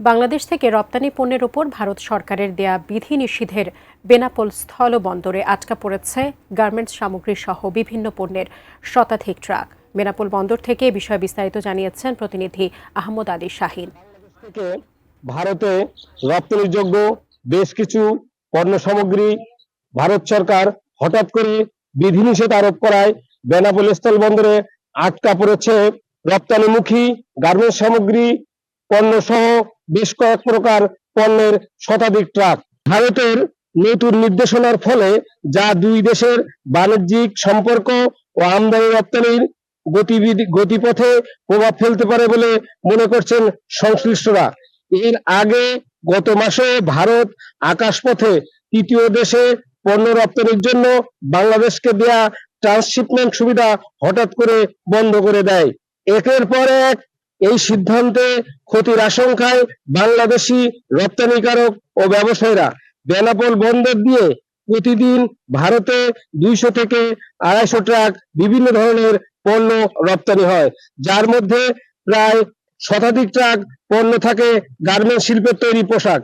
বাংলাদেশ থেকে রপ্তানি পণ্যের উপর ভারত সরকারের দেয়া বিধিনিষেধের বেনাপোল স্থল বন্দরে আটকা পড়েছে গার্মেন্টস সামগ্রী সহ বিভিন্ন পণ্যের শতাধিক ট্রাক। বেনাপোল বন্দর থেকে এ বিষয়ে বিস্তারিত জানিয়েছেন প্রতিনিধি আহমদ আলী শাহিন। থেকে ভারতে রপ্তানিযোগ্য বেশ কিছু পণ্য সামগ্রী ভারত সরকার হঠাৎ করে বিধিনিষেধ আরোপ করায় বেনাপোল স্থল বন্দরে আটকা পড়েছে রপ্তানিমুখী গার্মেন্টস সামগ্রী পণ্য সহ বেশ কয়েক প্রকার পণ্যের শতাধিক ট্রাক। ভারতের নতুন নির্দেশনার ফলে যা দুই দেশের বাণিজ্যিক সম্পর্ক ও আমদানি রপ্তানির গতিপথে প্রভাব ফেলতে পারে বলে মনে করছেন সংশ্লিষ্টরা। এর আগে গত মাসে ভারত আকাশপথে তৃতীয় দেশে পণ্য রপ্তানির জন্য বাংলাদেশকে দেয়া ট্রান্সশিপমেন্ট সুবিধা হঠাৎ করে বন্ধ করে দেয়। একের পর এক এই সিদ্ধান্তে ক্ষতির আশঙ্কায় বাংলাদেশি রপ্তানিকারক ও ব্যবসায়ীরা। বেনাপোল বন্দর দিয়ে প্রতিদিন ভারতে 200 থেকে 250 ট্রাক বিভিন্ন ধরনের পণ্য রপ্তানি হয়, যার মধ্যে প্রায় শতাধিক ট্রাক পণ্য থাকে গার্মেন্টস শিল্পের তৈরি পোশাক।